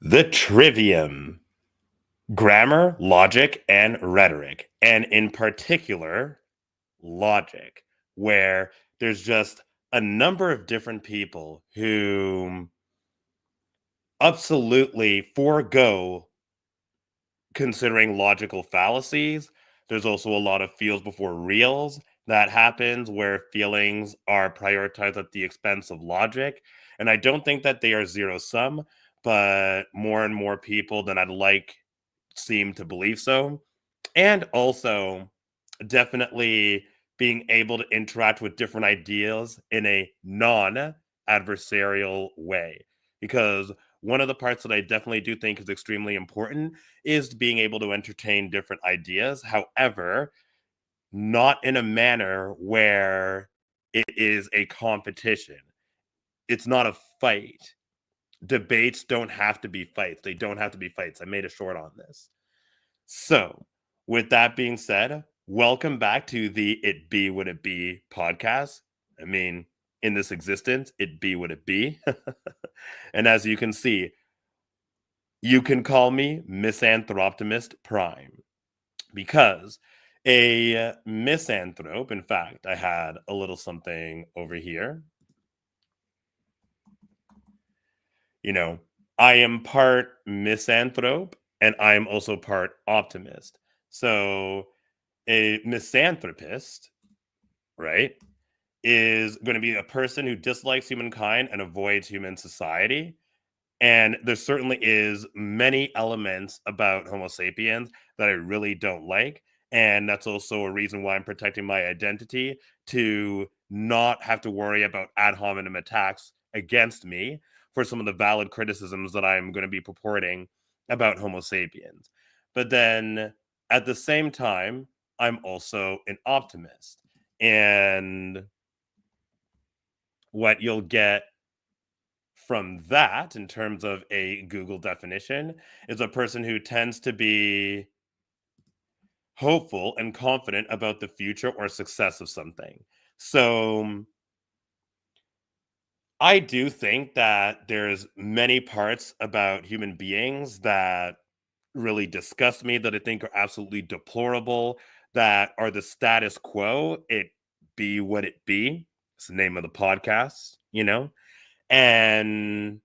The Trivium: grammar, logic, and rhetoric, and in particular, logic, where there's just a number of different people who absolutely forego considering logical fallacies. There's also a lot of feels before reals that happens where feelings are prioritized at the expense of logic. And I don't think that they are zero sum, but more and more people than I'd like seem to believe so. And also, definitely being able to interact with different ideas in a non adversarial way. Because one of the parts that I definitely do think is extremely important is being able to entertain different ideas. However, not in a manner where it is a competition. It's not a fight. Debates don't have to be fights. They don't have to be fights. I made a short on this. So, with that being said, welcome back to the It Be What It Be podcast. I mean, in this existence, it be what it be. And as you can see, you can call me Misanthroptimist Prime because a misanthrope, in fact, I had a little something over here. You know, I am part misanthrope and I am also part optimist. So, a misanthropist, right, is going to be a person who dislikes humankind and avoids human society. And there certainly is many elements about Homo sapiens that I really don't like. And that's also a reason why I'm protecting my identity to not have to worry about ad hominem attacks against me for some of the valid criticisms that I'm going to be purporting about Homo sapiens. But then at the same time, I'm also an optimist. And what you'll get from that in terms of a Google definition is a person who tends to be hopeful and confident about the future or success of something. So I do think that there's many parts about human beings that really disgust me, that I think are absolutely deplorable, that are the status quo. It be what it be. It's the name of the podcast, you know? And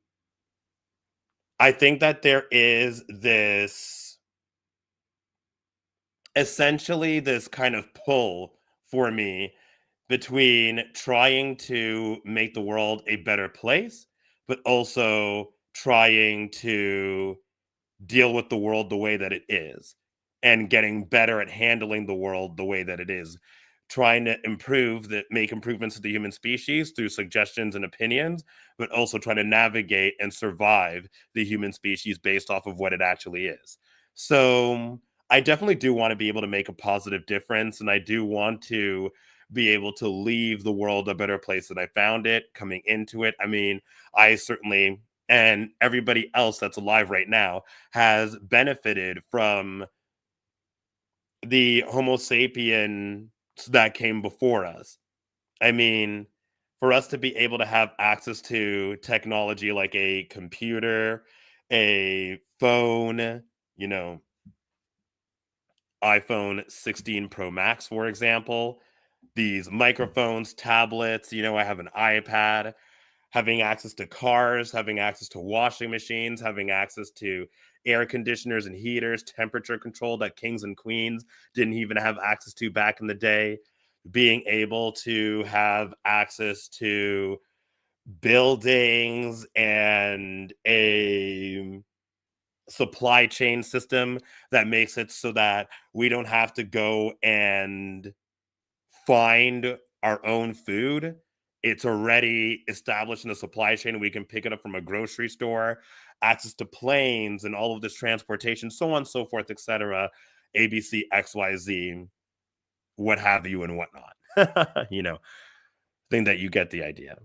I think that there is this essentially this kind of pull for me between trying to make the world a better place, but also trying to deal with the world the way that it is and getting better at handling the world the way that it is, trying to make improvements to the human species through suggestions and opinions, but also trying to navigate and survive the human species based off of what it actually is. So I definitely do want to be able to make a positive difference, and I do want to be able to leave the world a better place than I found it coming into it. I mean, I certainly, and everybody else that's alive right now, has benefited from the Homo sapien that came before us. I mean, for us to be able to have access to technology like a computer, a phone, you know, iPhone 16 Pro Max, for example, these microphones, tablets, I have an iPad, having access to cars, having access to washing machines, having access to air conditioners and heaters, temperature control that kings and queens didn't even have access to back in the day, being able to have access to buildings and a supply chain system that makes it so that we don't have to go and find our own food. It's already established in the supply chain. We can pick it up from a grocery store, access to planes and all of this transportation, so on, so forth, etc. ABC, XYZ, what have you, and whatnot. Think that you get the idea.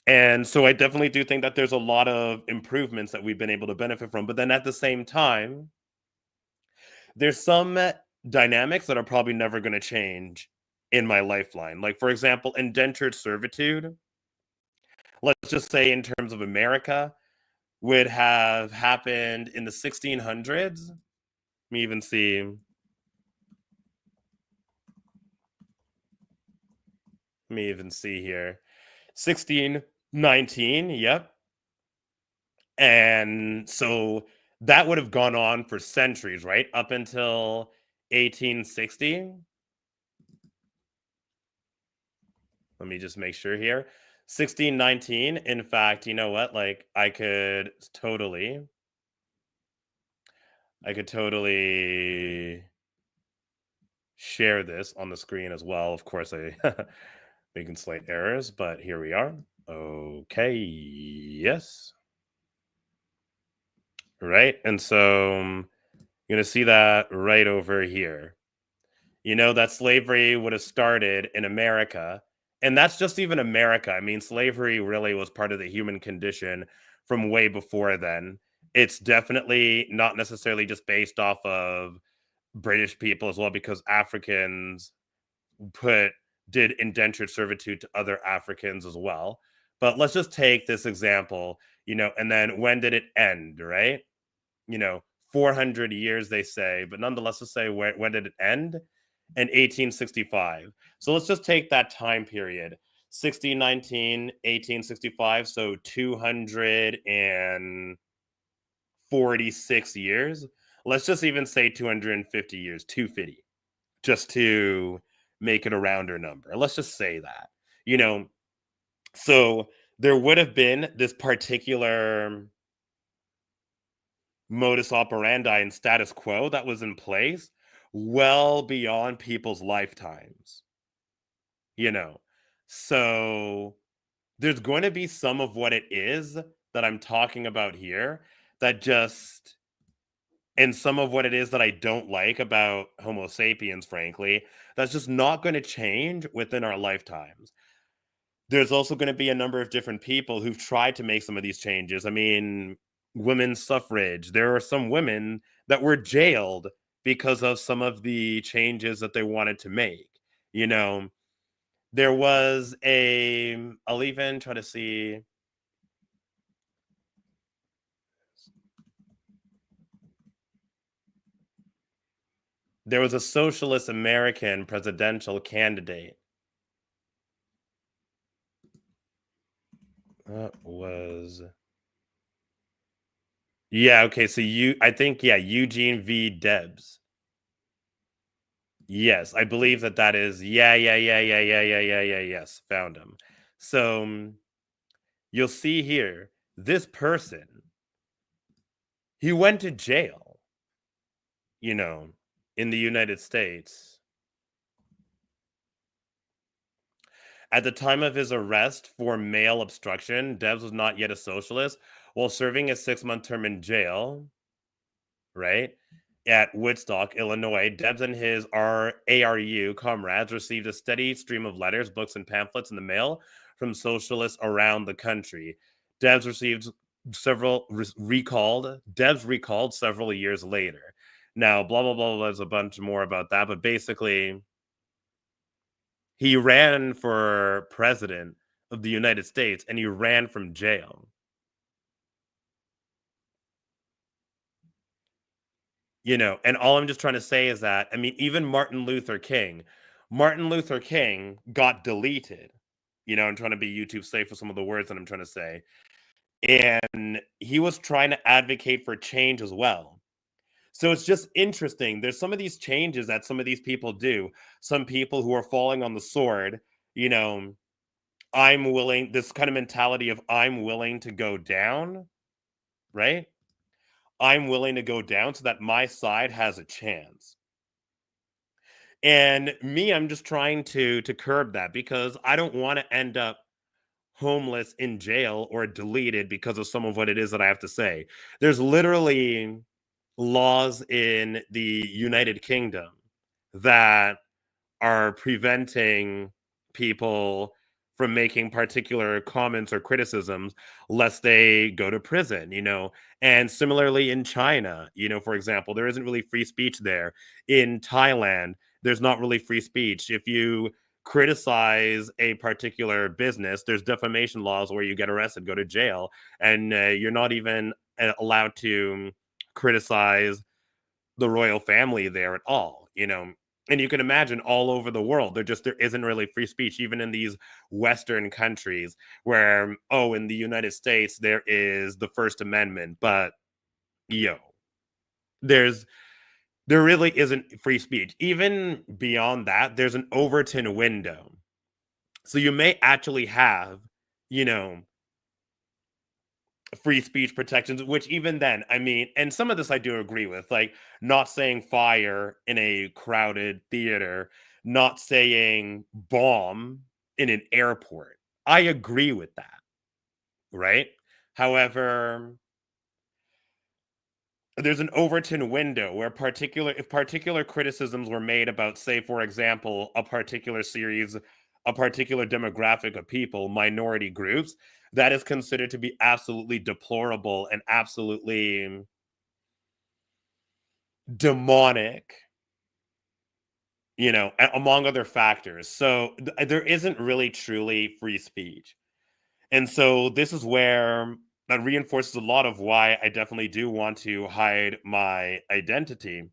And so I definitely do think that there's a lot of improvements that we've been able to benefit from. But then at the same time, there's some dynamics that are probably never going to change in my lifeline. Like, for example, indentured servitude. Let's just say, in terms of America, would have happened in the 1600s. Let me even see. Let me even see here. 1619, yep. And so that would have gone on for centuries, right? Up until 1860. Let me just make sure here. 1619. In fact, you know what? Like I could totally share this on the screen as well. Of course, I making slight errors, but here we are. Okay, yes. Right. And so you're going to see that right over here. You know, that slavery would have started in America. And that's just even America. I mean, slavery really was part of the human condition from way before then. It's definitely not necessarily just based off of British people as well, because Africans put did indentured servitude to other Africans as well. But let's just take this example, and then when did it end, right? you know, 400 years, they say, but nonetheless, let's say when did it end? In 1865. So let's just take that time period 1619, 1865. So 246 years. Let's just even say 250 years, 250, just to make it a rounder number. Let's just say that, you know, so there would have been this particular modus operandi and status quo that was in place well beyond people's lifetimes, you know. So there's going to be some of what it is that I'm talking about here that just and some of what it is that I don't like about Homo sapiens, frankly, that's just not going to change within our lifetimes. There's also going to be a number of different people who've tried to make some of these changes. I mean, women's suffrage. There are some women that were jailed because of some of the changes that they wanted to make. You know, there was I'll even try to see. There was a socialist American presidential candidate. That was Yeah, okay, so I think, yeah, Eugene V. Debs. Yes, I believe that is yes, found him. So, you'll see here, this person, he went to jail, you know, in the United States. At the time of his arrest for mail obstruction, Debs was not yet a socialist. While serving a 6-month term in jail, right? At Woodstock, Illinois, Debs and his ARU comrades received a steady stream of letters, books, and pamphlets in the mail from socialists around the country. Debs received several recalled. Debs recalled several years later. Now, blah blah blah. There's a bunch more about that, but basically, he ran for president of the United States, and he ran from jail. And all I'm just trying to say is that, I mean, even Martin Luther King got deleted. I'm trying to be YouTube safe with some of the words that I'm trying to say. And he was trying to advocate for change as well. So it's just interesting. There's some of these changes that some of these people do. Some people who are falling on the sword, you know, this kind of mentality of I'm willing to go down, right? I'm willing to go down so that my side has a chance. And me, I'm just trying to curb that because I don't want to end up homeless in jail or deleted because of some of what it is that I have to say. There's literally laws in the United Kingdom that are preventing people from making particular comments or criticisms lest they go to prison. And similarly in China, for example, there isn't really free speech there. In Thailand, there's not really free speech. If you criticize a particular business, there's defamation laws where you get arrested, go to jail, and you're not even allowed to criticize the royal family there at all, you know. And you can imagine all over the world, there isn't really free speech, even in these Western countries where, oh, in the United States, there is the First Amendment, but yo, there's there really isn't free speech. Even beyond that, there's an Overton window. So you may actually have, you know, free speech protections, which even then, I mean, and some of this I do agree with, like not saying fire in a crowded theater, not saying bomb in an airport. I agree with that, right? However, there's an Overton window where if particular criticisms were made about, say, for example, a particular series, a particular demographic of people, minority groups, that is considered to be absolutely deplorable and absolutely demonic, you know, among other factors. So there isn't really truly free speech. And so this is where that reinforces a lot of why I definitely do want to hide my identity.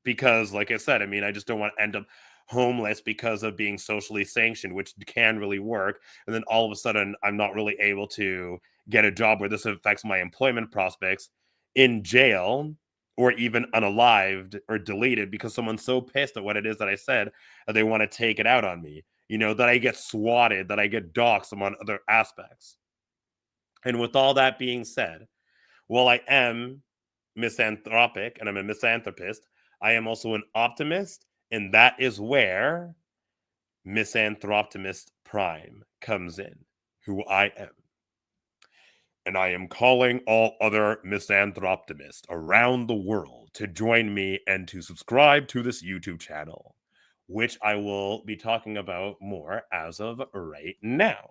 Because, like I said, I mean, I just don't want to end up homeless because of being socially sanctioned, which can really work. And then all of a sudden, I'm not really able to get a job where this affects my employment prospects in jail or even unalived or deleted because someone's so pissed at what it is that I said that they want to take it out on me. You know, that I get swatted, that I get doxxed among other aspects. And with all that being said, while I am misanthropic and I'm a misanthropist, I am also an optimist, and that is where Misanthroptimist Prime comes in, who I am. And I am calling all other misanthroptimists around the world to join me and to subscribe to this YouTube channel, which I will be talking about more as of right now.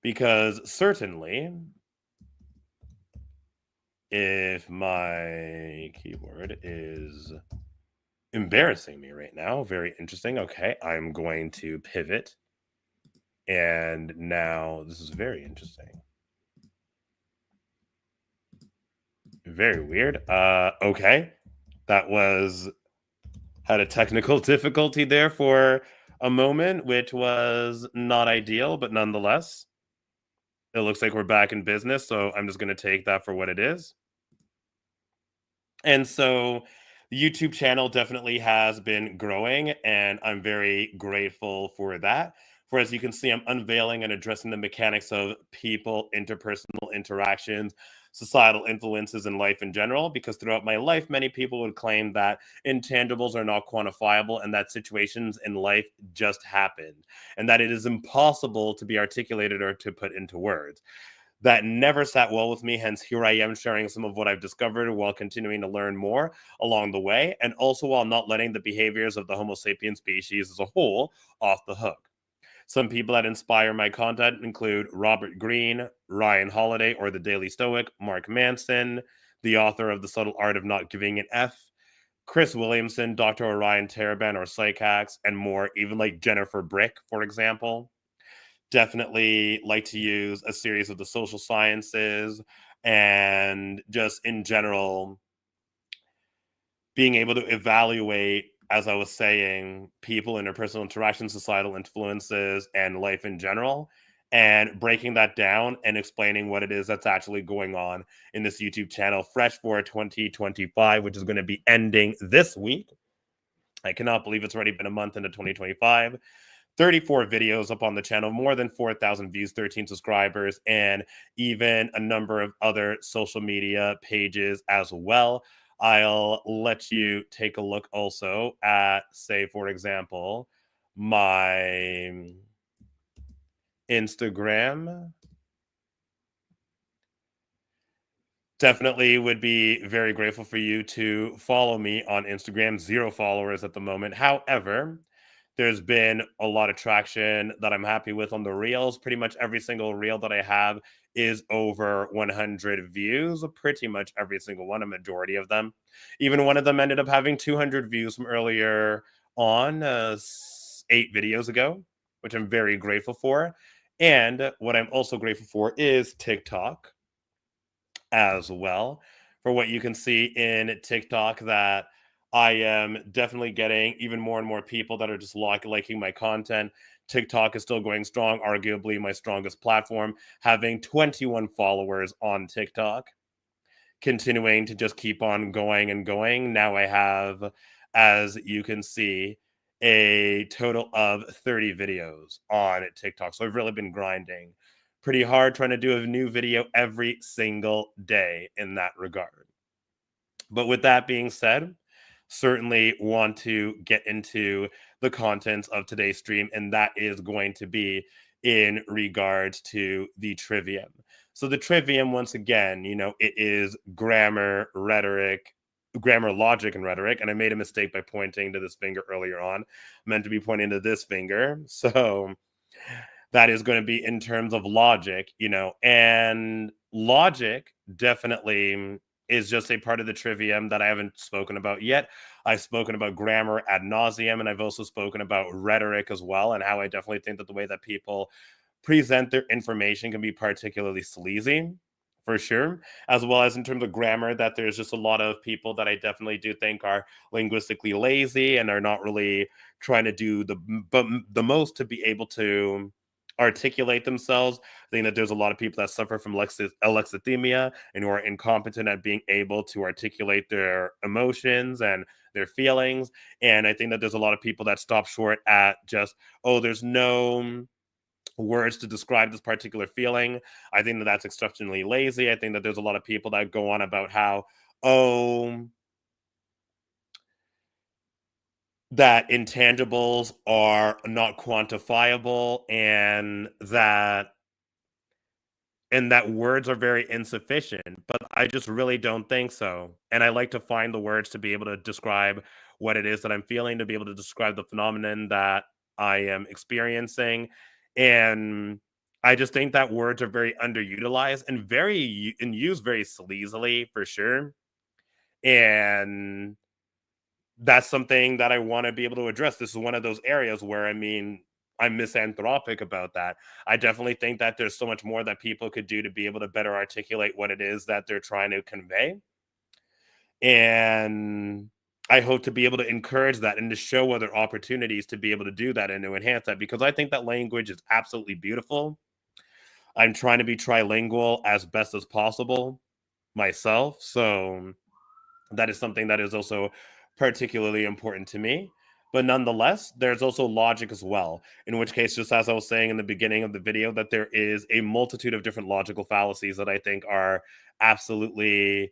Because certainly, if my keyboard is embarrassing me right now, very interesting. Okay, I'm going to pivot. And now this is very interesting. Very weird. Okay. That was had a technical difficulty there for a moment, which was not ideal, but nonetheless, it looks like we're back in business. So I'm just going to take that for what it is. And so the YouTube channel definitely has been growing, and I'm very grateful for that. For as you can see, I'm unveiling and addressing the mechanics of people, interpersonal interactions, societal influences, and life in general. Because throughout my life, many people would claim that intangibles are not quantifiable and that situations in life just happen, and that it is impossible to be articulated or to put into words. That never sat well with me. Hence, here I am sharing some of what I've discovered while continuing to learn more along the way, and also while not letting the behaviors of the Homo sapien species as a whole off the hook. Some people that inspire my content include Robert Greene, Ryan Holiday, or the Daily Stoic, Mark Manson, the author of The Subtle Art of Not Giving an F, Chris Williamson, Dr. Orion Taraban, or Psychax, and more, even like Jennifer Brick, for example. Definitely like to use a series of the social sciences and just in general being able to evaluate, as I was saying, people, interpersonal interactions, societal influences, and life in general, and breaking that down and explaining what it is that's actually going on in this YouTube channel, fresh for 2025, which is going to be ending this week. I cannot believe it's already been a month into 2025. 34 videos up on the channel, more than 4,000 views, 13 subscribers, and even a number of other social media pages as well. I'll let you take a look also at, say, for example, my Instagram. Definitely would be very grateful for you to follow me on Instagram. 0 followers at the moment. However, there's been a lot of traction that I'm happy with on the reels. Pretty much every single reel that I have is over 100 views. Pretty much every single one, a majority of them. Even one of them ended up having 200 views from earlier on, 8 videos ago, which I'm very grateful for. And what I'm also grateful for is TikTok. as well. For what you can see in TikTok, that I am definitely getting even more and more people that are just liking my content. TikTok is still going strong, arguably my strongest platform, having 21 followers on TikTok, continuing to just keep on going and going. Now I have, as you can see, a total of 30 videos on TikTok. So I've really been grinding pretty hard, trying to do a new video every single day in that regard. But with that being said, certainly want to get into the contents of today's stream, and that is going to be in regards to the trivium. So the trivium, once again, it is grammar, rhetoric, grammar, logic, and rhetoric. And I made a mistake by pointing to this finger earlier on. I meant to be pointing to this finger. So that is going to be in terms of logic, and logic definitely is just a part of the trivium that I haven't spoken about yet. I've spoken about grammar ad nauseum, and I've also spoken about rhetoric as well, and how I definitely think that the way that people present their information can be particularly sleazy, for sure, as well as in terms of grammar, that there's just a lot of people that I definitely do think are linguistically lazy and are not really trying to do the most to be able to articulate themselves. I think that there's a lot of people that suffer from alexithymia and who are incompetent at being able to articulate their emotions and their feelings. And I think that there's a lot of people that stop short at just, oh, there's no words to describe this particular feeling. I think that that's exceptionally lazy. I think that there's a lot of people that go on about how, oh, that intangibles are not quantifiable, and that words are very insufficient, but I just really don't think so. And I like to find the words to be able to describe what it is that I'm feeling, to be able to describe the phenomenon that I am experiencing. And I just think that words are very underutilized and used very sleazily, for sure. And that's something that I want to be able to address. This is one of those areas where, I mean, I'm misanthropic about that. I definitely think that there's so much more that people could do to be able to better articulate what it is that they're trying to convey. And I hope to be able to encourage that and to show other opportunities to be able to do that and to enhance that, because I think that language is absolutely beautiful. I'm trying to be trilingual as best as possible myself. So that is something that is also particularly important to me. But nonetheless, there's also logic as well, in which case, just as I was saying in the beginning of the video, that there is a multitude of different logical fallacies that I think are absolutely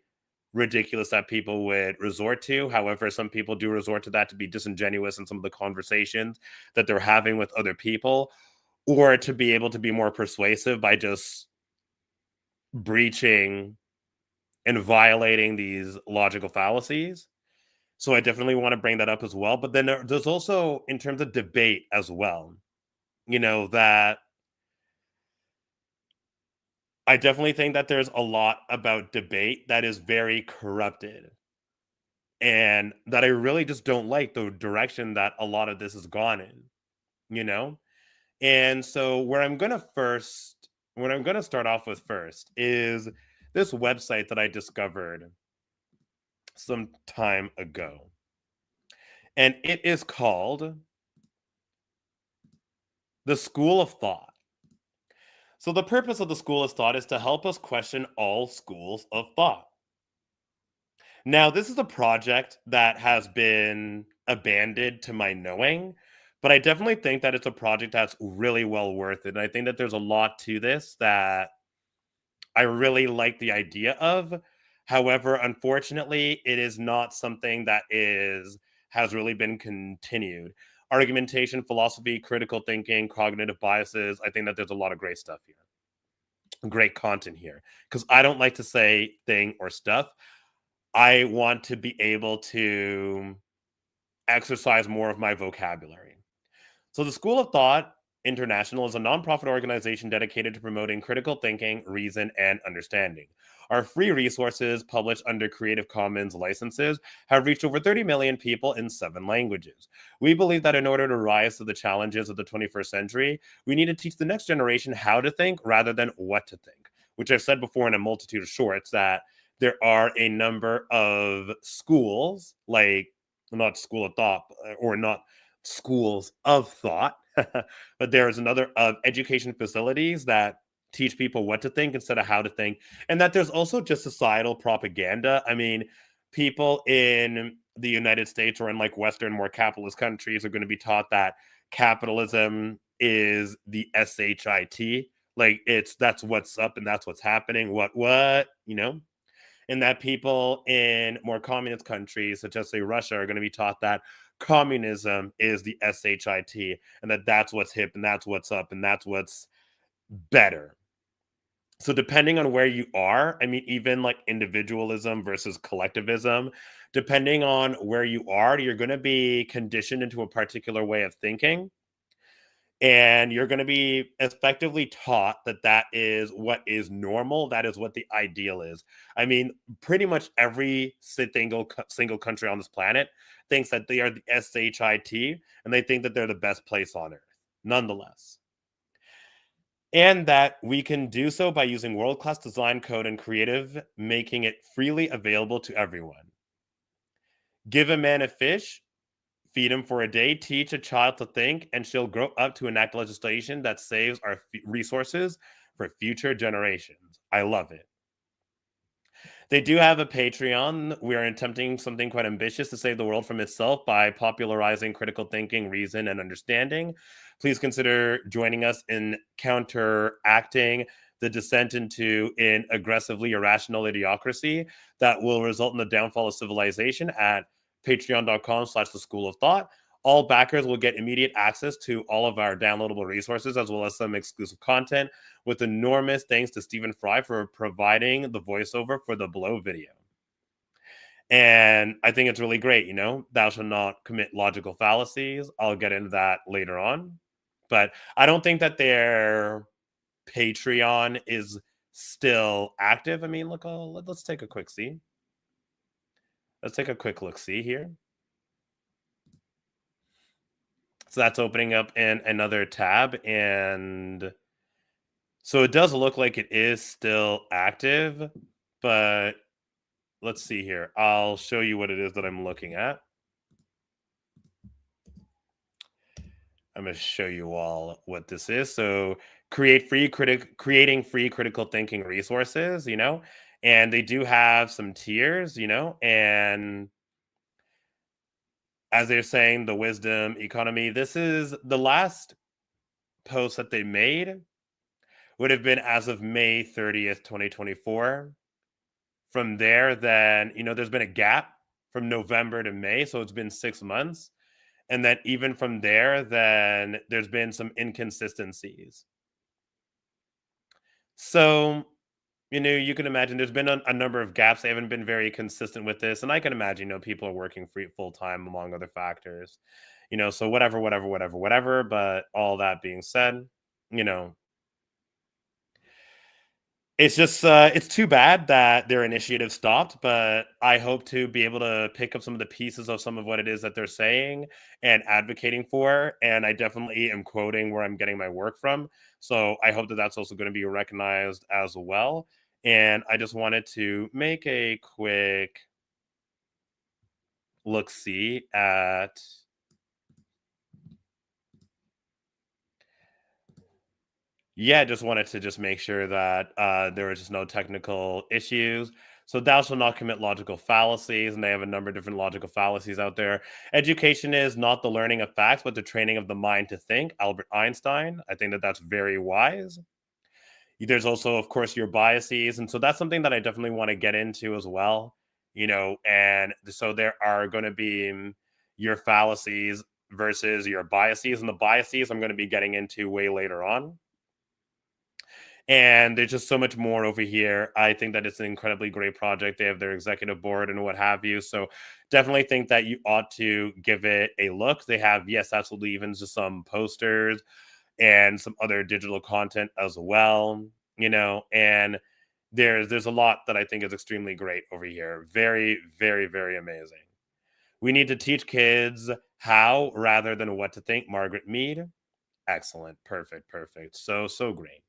ridiculous that people would resort to. However, some people do resort to that to be disingenuous in some of the conversations that they're having with other people, or to be able to be more persuasive by just breaching and violating these logical fallacies. So I definitely want to bring that up as well. But then there's also, in terms of debate as well, that I definitely think that there's a lot about debate that is very corrupted, and that I really just don't like the direction that a lot of this has gone in, you know? And so what I'm going to start off with first is this website that I discovered some time ago. And it is called the School of Thought. So, the purpose of the School of Thought is to help us question all schools of thought. Now, this is a project that has been abandoned to my knowing, but I definitely think that it's a project that's really well worth it. And I think that there's a lot to this that I really like the idea of. However, unfortunately, it is not something that has really been continued. Argumentation, philosophy, critical thinking, cognitive biases. I think that there's a lot of great stuff here, great content here. Because I don't like to say thing or stuff. I want to be able to exercise more of my vocabulary. So, the School of Thought International is a nonprofit organization dedicated to promoting critical thinking, reason, and understanding. Our free resources, published under Creative Commons licenses, have reached over 30 million people in 7 languages. We believe that in order to rise to the challenges of the 21st century, we need to teach the next generation how to think rather than what to think, which I've said before in a multitude of shorts, that there are a number of schools, like not school of thought or not schools of thought, but there is another of education facilities that teach people what to think instead of how to think, and that there's also just societal propaganda. I mean, people in the United States or in like Western, more capitalist countries are going to be taught that capitalism is the shit, like it's that's what's up and that's what's happening, what you know, and that people in more communist countries such as say Russia are going to be taught that communism is the shit and that that's what's hip and that's what's up and that's what's better. So depending on where you are, I mean, even like individualism versus collectivism, depending on where you are, you're going to be conditioned into a particular way of thinking, and you're going to be effectively taught that that is what is normal, that is what the ideal is. I mean, pretty much every single country on this planet thinks that they are the shit, and they think that they're the best place on earth nonetheless, and that we can do so by using world-class design, code, and creative, making it freely available to everyone. Give a man a fish, feed him for a day, teach a child to think, and she'll grow up to enact legislation that saves our resources for future generations. I love it. They do have a Patreon. We are attempting something quite ambitious to save the world from itself by popularizing critical thinking, reason, and understanding. Please consider joining us in counteracting the descent into an aggressively irrational idiocracy that will result in the downfall of civilization at patreon.com/the school of thought. All backers will get immediate access to all of our downloadable resources as well as some exclusive content, with enormous thanks to Stephen Fry for providing the voiceover for the below video. And I think it's really great, you know, thou shalt not commit logical fallacies. I'll get into that later on. But I don't think that their Patreon is still active. I mean, look, let's take a quick see. Let's take a quick look see here. So that's opening up in another tab. And so it does look like it is still active, but let's see here. I'll show you what it is that I'm looking at. I'm going to show you all what this is. So creating free critical thinking resources, you know, and they do have some tiers, you know, and as they're saying, the wisdom economy, this is the last post that they made would have been as of May 30th, 2024. From there, then, you know, there's been a gap from November to May. So it's been 6 months. And then even from there, then there's been some inconsistencies. So, you know, you can imagine there's been a number of gaps. They haven't been very consistent with this. And I can imagine, you know, people are working free full time among other factors, you know, so whatever. But all that being said, you know, it's just it's too bad that their initiative stopped, but I hope to be able to pick up some of the pieces of some of what it is that they're saying and advocating for, and I definitely am quoting where I'm getting my work from. So I hope that that's also going to be recognized as well. And I just wanted to make a quick look see at yeah, just wanted to just make sure that there was just no technical issues. So thou shalt not commit logical fallacies, and they have a number of different logical fallacies out there. Education is not the learning of facts, but the training of the mind to think. Albert Einstein. I think that that's very wise. There's also, of course, your biases, and so that's something that I definitely want to get into as well. You know, and so there are going to be your fallacies versus your biases, and the biases I'm going to be getting into way later on, and there's just so much more over here. I think that it's an incredibly great project. They have their executive board and what have you. So definitely think that you ought to give it a look. They have, yes, absolutely, even just some posters and some other digital content as well, you know, and there's a lot that I think is extremely great over here. Very amazing. We need to teach kids how rather than what to think. Margaret Mead. Excellent. Perfect. So great.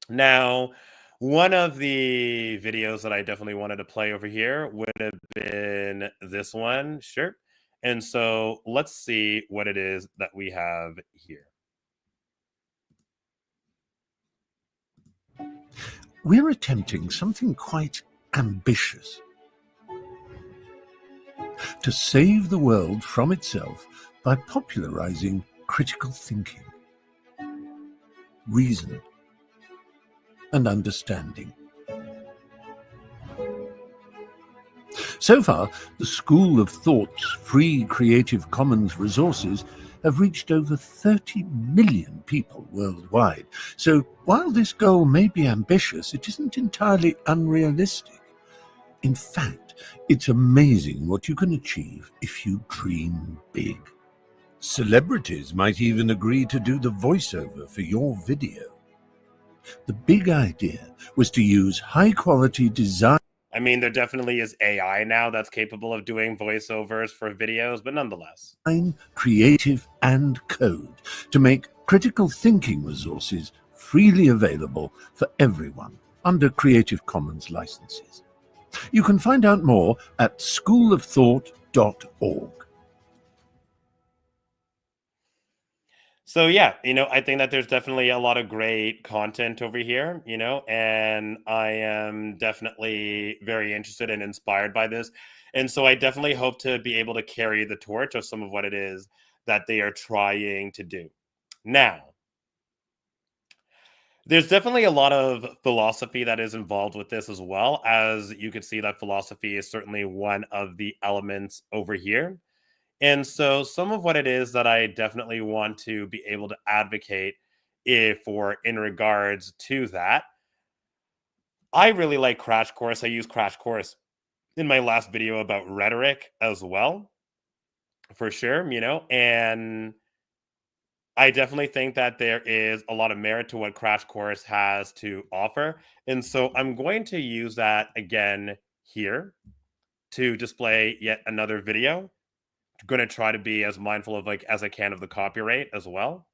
Now, One of the videos that I definitely wanted to play over here would have been this one, sure. And so let's see what it is that we have here. We're attempting something quite ambitious. To save the world from itself by popularizing critical thinking, reason, and understanding. So far, the School of Thought's free Creative Commons resources have reached over 30 million people worldwide. So while this goal may be ambitious, it isn't entirely unrealistic. In fact, it's amazing what you can achieve if you dream big. Celebrities might even agree to do the voiceover for your video. The big idea was to use high-quality design. I mean, there definitely is AI now that's capable of doing voiceovers for videos, but nonetheless. Creative, and code to make critical thinking resources freely available for everyone under Creative Commons licenses. You can find out more at schoolofthought.org. So yeah, I think that there's definitely a lot of great content over here, and I am definitely very interested and inspired by this. And so I definitely hope to be able to carry the torch of some of what it is that they are trying to do. Now, there's definitely a lot of philosophy that is involved with this as well. As you could see, that philosophy is certainly one of the elements over here. And so some of what it is that I definitely want to be able to advocate for in regards to that, I really like Crash Course. I use Crash Course in my last video about rhetoric as well, for sure, and I definitely think that there is a lot of merit to what Crash Course has to offer. And so I'm going to use that again here to display yet another video. Going to try to be as mindful of as I can of the copyright as well.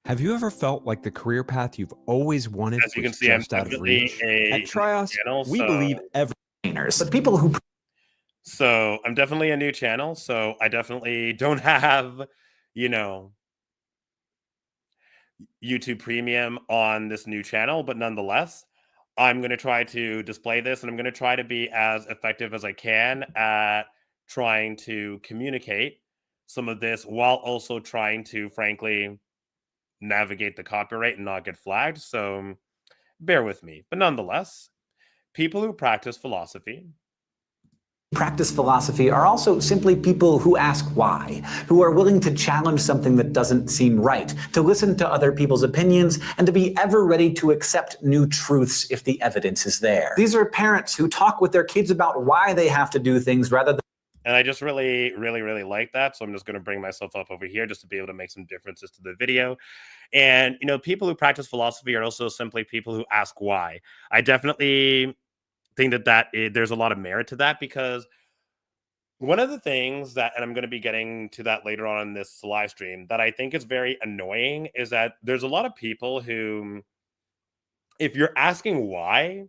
Have you ever felt like the career path you've always wanted As you can was see, I'm just out of definitely reach? a At Trios, channel, we believe every but people who so I'm definitely a new channel, so I definitely don't have, you know, YouTube Premium on this new channel, but nonetheless, I'm going to try to display this and I'm going to try to be as effective as I can at trying to communicate some of this while also trying to, frankly, navigate the copyright and not get flagged. So bear with me. But nonetheless, people who practice philosophy practice philosophy are also simply people who ask why, who are willing to challenge something that doesn't seem right, to listen to other people's opinions, and to be ever ready to accept new truths if the evidence is there. These are parents who talk with their kids about why they have to do things rather than. And I just really, really, really like that. So I'm just going to bring myself up over here just to be able to make some differences to the video. And, people who practice philosophy are also simply people who ask why. I definitely think there's a lot of merit to that because one of the things that, and I'm going to be getting to that later on in this live stream, that I think is very annoying is that there's a lot of people who, if you're asking why,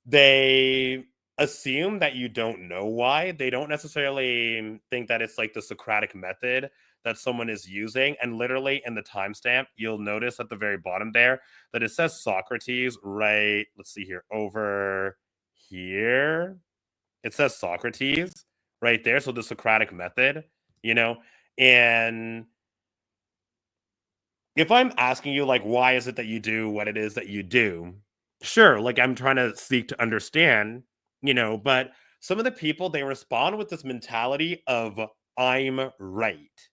they assume that you don't know why. They don't necessarily think that it's like the Socratic method that someone is using. And literally in the timestamp, you'll notice at the very bottom there that it says Socrates right. Let's see here over here. It says Socrates right there. So the Socratic method, and if I'm asking you, like, why is it that you do what it is that you do? Sure, like I'm trying to seek to understand, but some of the people they respond with this mentality of I'm right.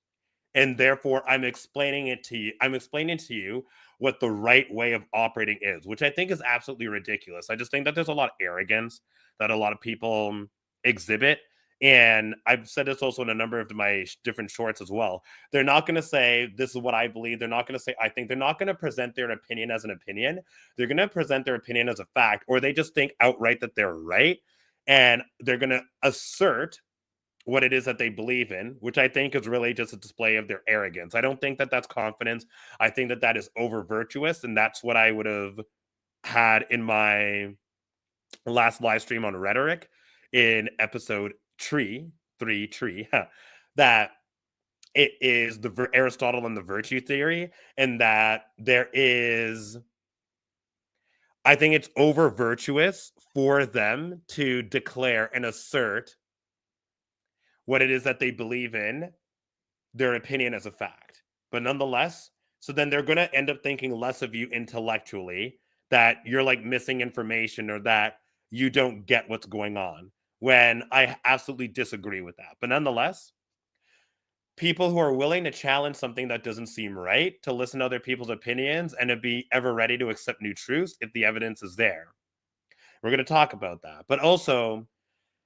And therefore I'm explaining to you what the right way of operating is, which I think is absolutely ridiculous. I just think that there's a lot of arrogance that a lot of people exhibit. And I've said this also in a number of my different shorts as well. They're not going to say, this is what I believe. They're not going to say, I think. They're not going to present their opinion as an opinion. They're going to present their opinion as a fact, or they just think outright that they're right. And they're going to assert what it is that they believe in, which I think is really just a display of their arrogance. I don't think that that's confidence. I think that that is over virtuous. And that's what I would have had in my last live stream on rhetoric in episode tree, that it is Aristotle and the virtue theory, and that there is, I think it's over virtuous for them to declare and assert what it is that they believe in, their opinion as a fact. But nonetheless, so then they're going to end up thinking less of you intellectually, that you're like missing information or that you don't get what's going on, when I absolutely disagree with that. But nonetheless, people who are willing to challenge something that doesn't seem right, to listen to other people's opinions, and to be ever ready to accept new truths if the evidence is there. We're going to talk about that. But also,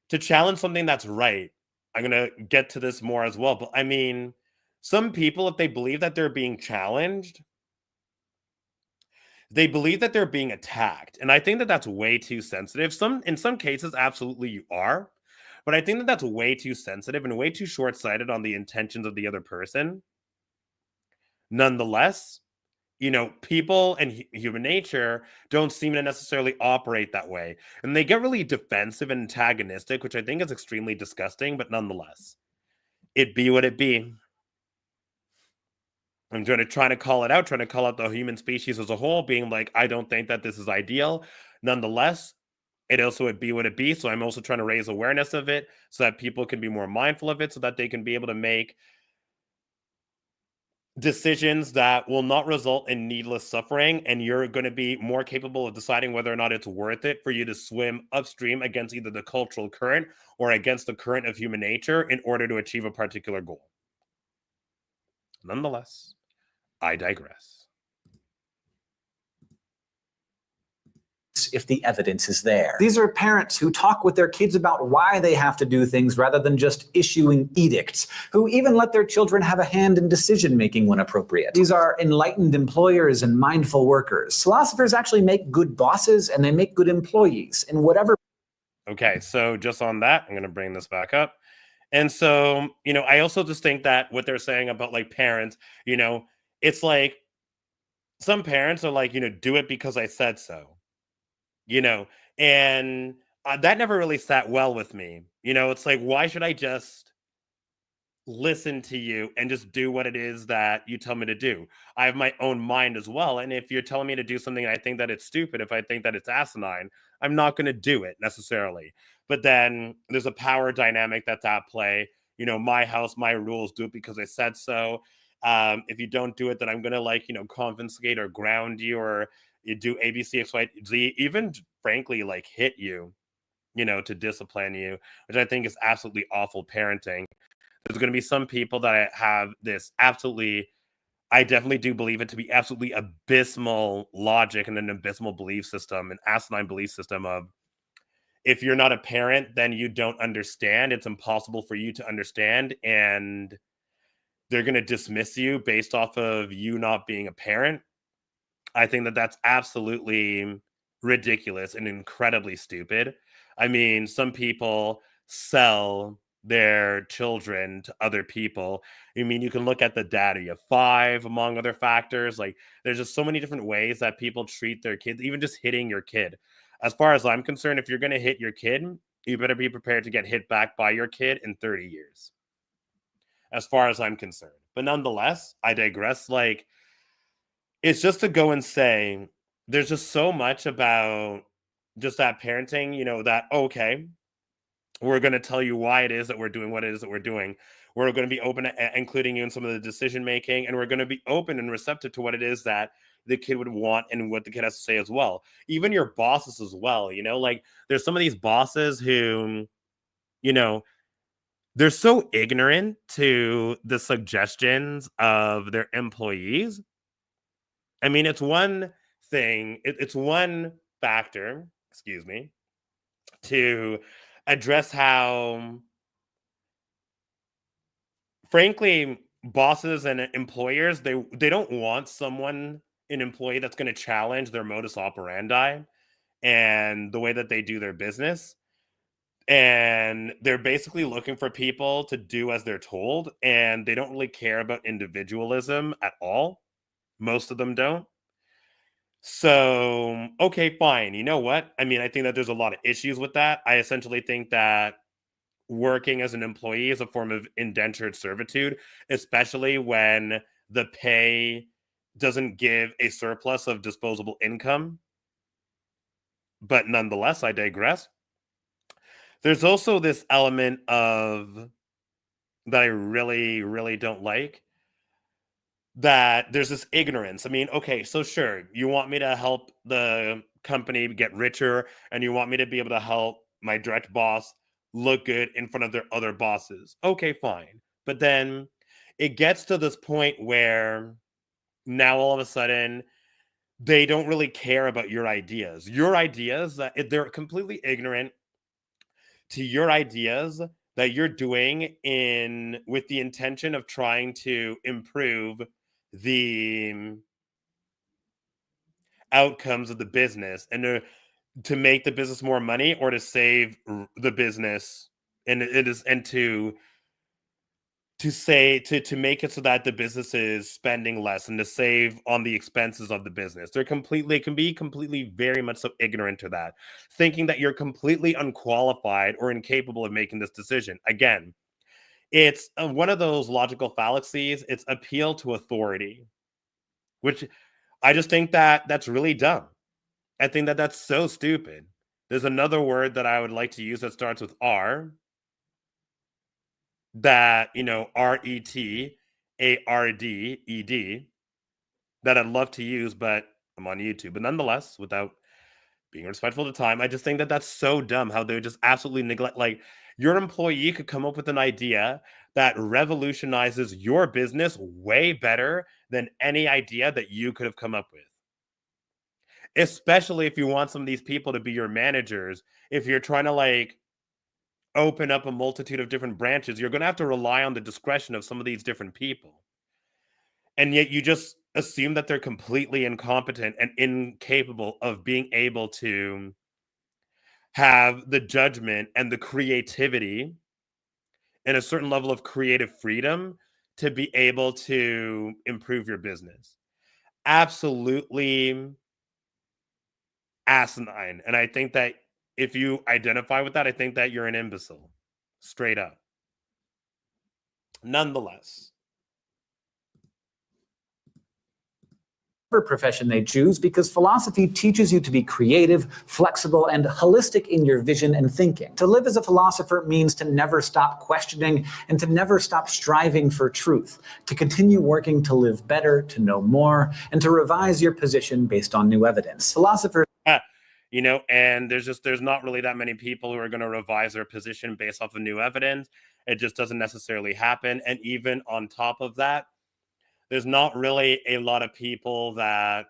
to challenge something that's right, I'm going to get to this more as well. But I mean, some people, if they believe that they're being challenged, they believe that they're being attacked. And I think that that's way too sensitive. In some cases, absolutely you are. But I think that that's way too sensitive and way too short-sighted on the intentions of the other person. Nonetheless, people and human nature don't seem to necessarily operate that way. And they get really defensive and antagonistic, which I think is extremely disgusting, but nonetheless, it be what it be. I'm trying to call it out, trying to call out the human species as a whole, being like, I don't think that this is ideal. Nonetheless, it also would be what it be. So I'm also trying to raise awareness of it so that people can be more mindful of it, so that they can be able to make decisions that will not result in needless suffering, and you're going to be more capable of deciding whether or not it's worth it for you to swim upstream against either the cultural current or against the current of human nature in order to achieve a particular goal. Nonetheless, I digress. If the evidence is there. These are parents who talk with their kids about why they have to do things rather than just issuing edicts, who even let their children have a hand in decision-making when appropriate. These are enlightened employers and mindful workers. Philosophers actually make good bosses, and they make good employees in whatever... Okay, so just on that, I'm going to bring this back up. And so, I also just think that what they're saying about like parents, it's like some parents are like, do it because I said so. And that never really sat well with me. It's like, why should I just listen to you and just do what it is that you tell me to do? I have my own mind as well. And if you're telling me to do something, I think that it's stupid, if I think that it's asinine, I'm not going to do it necessarily. But then there's a power dynamic that's at play. My house, my rules, do it because I said so. If you don't do it, then I'm going to confiscate or ground you, or you do A, B, C, X, Y, Z, even frankly, like hit you, to discipline you, which I think is absolutely awful parenting. There's going to be some people that have this absolutely, I definitely do believe it to be absolutely abysmal logic and an abysmal belief system, an asinine belief system of, if you're not a parent, then you don't understand. It's impossible for you to understand. And they're going to dismiss you based off of you not being a parent. I think that that's absolutely ridiculous and incredibly stupid. I mean, some people sell their children to other people. I mean, you can look at the data. You have 5, among other factors. Like, there's just so many different ways that people treat their kids, even just hitting your kid. As far as I'm concerned, if you're going to hit your kid, you better be prepared to get hit back by your kid in 30 years. As far as I'm concerned. But nonetheless, I digress. Like, it's just to go and say, there's just so much about just that parenting, that, okay, we're going to tell you why it is that we're doing what it is that we're doing. We're going to be open to including you in some of the decision making, and we're going to be open and receptive to what it is that the kid would want and what the kid has to say as well. Even your bosses as well, like there's some of these bosses who, they're so ignorant to the suggestions of their employees. I mean, it's one thing, it's one factor, excuse me, to address how, frankly, bosses and employers, they don't want an employee that's going to challenge their modus operandi and the way that they do their business. And they're basically looking for people to do as they're told, and they don't really care about individualism at all. Most of them don't. So, okay, fine. You know what? I mean, I think that there's a lot of issues with that. I essentially think that working as an employee is a form of indentured servitude, especially when the pay doesn't give a surplus of disposable income. But nonetheless, I digress. There's also this element of that I really, really don't like, that there's this ignorance. I mean, okay, so sure, you want me to help the company get richer, and you want me to be able to help my direct boss look good in front of their other bosses. Okay, fine. But then it gets to this point where now all of a sudden they don't really care about your ideas. Your ideas, that they're completely ignorant to your ideas that you're doing in with the intention of trying to improve the outcomes of the business, and to make the business more money, or to save the business, and it is, and to make it so that the business is spending less and to save on the expenses of the business. Can be completely very much so ignorant to that, thinking that you're completely unqualified or incapable of making this decision. Again, it's one of those logical fallacies. It's appeal to authority, which I just think that that's really dumb. I think that that's so stupid. There's another word that I would like to use that starts with R, that, RETARDED, that I'd love to use, but I'm on YouTube. But nonetheless, without being respectful to time, I just think that that's so dumb how they would just absolutely neglect. Like, your employee could come up with an idea that revolutionizes your business way better than any idea that you could have come up with. Especially if you want some of these people to be your managers, if you're trying to like open up a multitude of different branches, you're going to have to rely on the discretion of some of these different people. And yet you just assume that they're completely incompetent and incapable of being able to have the judgment and the creativity and a certain level of creative freedom to be able to improve your business. Absolutely asinine. And I think that if you identify with that, I think that you're an imbecile. Straight up. Nonetheless. Profession they choose, because philosophy teaches you to be creative, flexible, and holistic in your vision and thinking. To live as a philosopher means to never stop questioning and to never stop striving for truth, to continue working to live better, to know more, and to revise your position based on new evidence. Philosophers And there's not really that many people who are going to revise their position based off of new evidence. It just doesn't necessarily happen. And even on top of that, there's not really a lot of people that,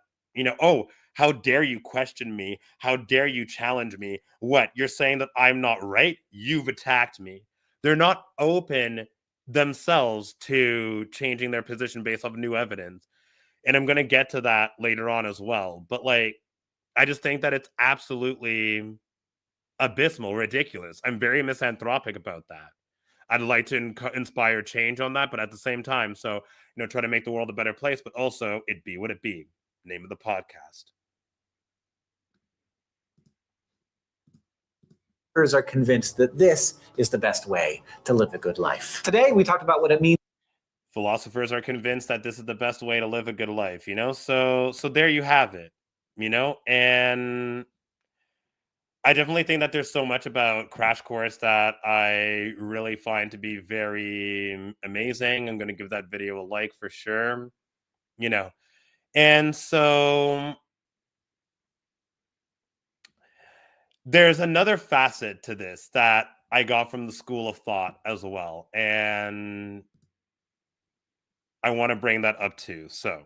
oh, how dare you question me? How dare you challenge me? What? You're saying that I'm not right? You've attacked me. They're not open themselves to changing their position based off of new evidence. And I'm going to get to that later on as well. But like, I just think that it's absolutely abysmal, ridiculous. I'm very misanthropic about that. I'd like to inspire change on that, but at the same time, so try to make the world a better place, but also it be what it be. Name of the podcast. are convinced that this is the best way to live a good life. Today, we talked about what it means. Philosophers are convinced that this is the best way to live a good life, So there you have it, and I definitely think that there's so much about Crash Course that I really find to be very amazing. I'm going to give that video a like for sure, And so there's another facet to this that I got from the school of thought as well. And I want to bring that up too. So,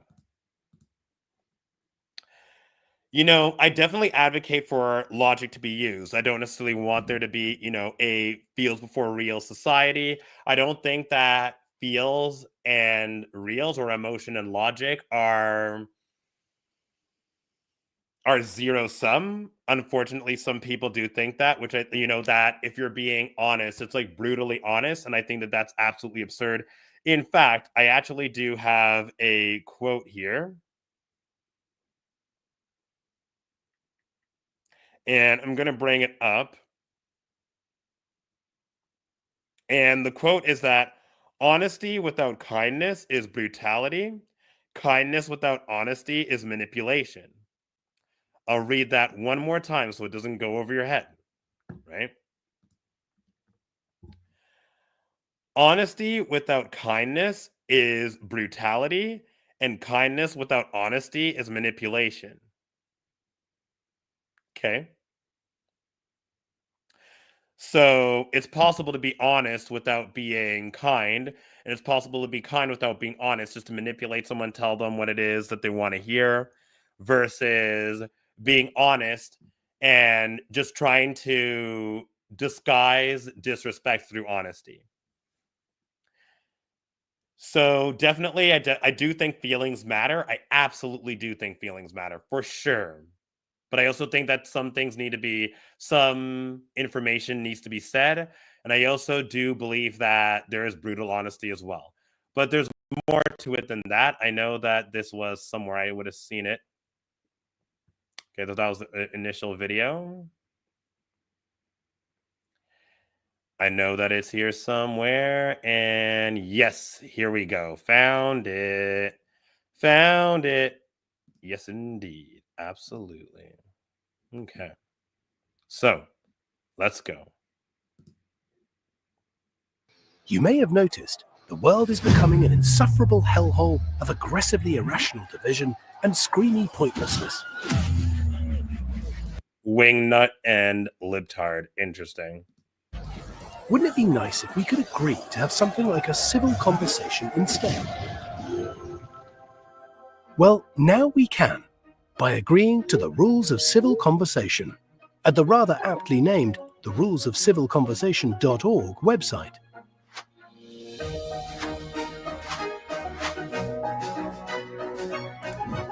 I definitely advocate for logic to be used. I don't necessarily want there to be, a feels before real society. I don't think that feels and reals, or emotion and logic, are zero sum. Unfortunately, some people do think that, which that if you're being honest, it's like brutally honest. And I think that that's absolutely absurd. In fact, I actually do have a quote here And I'm going to bring it up. And the quote is that honesty without kindness is brutality. Kindness without honesty is manipulation. I'll read that one more time so it doesn't go over your head, right? Honesty without kindness is brutality, and kindness without honesty is manipulation. Okay. So it's possible to be honest without being kind, and it's possible to be kind without being honest, just to manipulate someone, tell them what it is that they want to hear, versus being honest and just trying to disguise disrespect through honesty. So definitely, I do think feelings matter. I absolutely do think feelings matter for sure. But I also think that some information needs to be said. And I also do believe that there is brutal honesty as well. But there's more to it than that. I know that this was somewhere I would have seen it. Okay, so that was the initial video. I know that it's here somewhere. And yes, here we go. Found it. Found it. Yes, indeed. Absolutely. Okay. So let's go. You may have noticed the world is becoming an insufferable hellhole of aggressively irrational division and screamy pointlessness. Wingnut and libtard. Interesting. Wouldn't it be nice if we could agree to have something like a civil conversation instead? Well, now we can, by agreeing to the rules of civil conversation at the rather aptly named the rulesofcivilconversation.org website.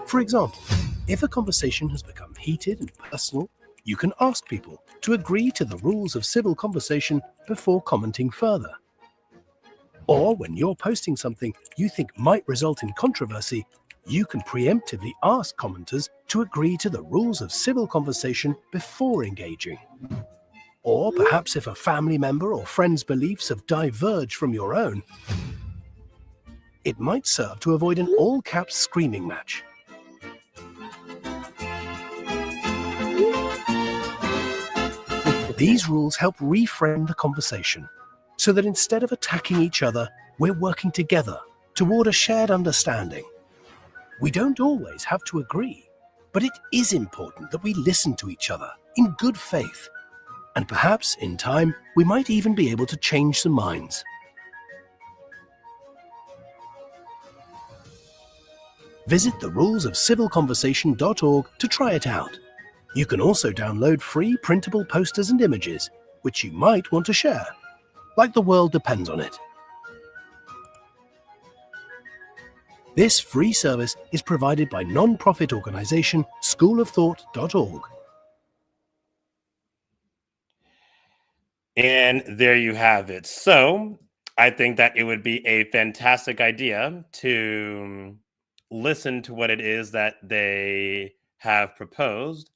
For example, if a conversation has become heated and personal, you can ask people to agree to the rules of civil conversation before commenting further. Or when you're posting something you think might result in controversy, you can preemptively ask commenters to agree to the rules of civil conversation before engaging. Or perhaps if a family member or friend's beliefs have diverged from your own, it might serve to avoid an all-caps screaming match. These rules help reframe the conversation so that instead of attacking each other, we're working together toward a shared understanding. We don't always have to agree, but it is important that we listen to each other in good faith. And perhaps, in time, we might even be able to change some minds. Visit the rulesofcivilconversation.org to try it out. You can also download free printable posters and images, which you might want to share, like the world depends on it. This free service is provided by non-profit organization schoolofthought.org. And there you have it. So I think that it would be a fantastic idea to listen to what it is that they have proposed,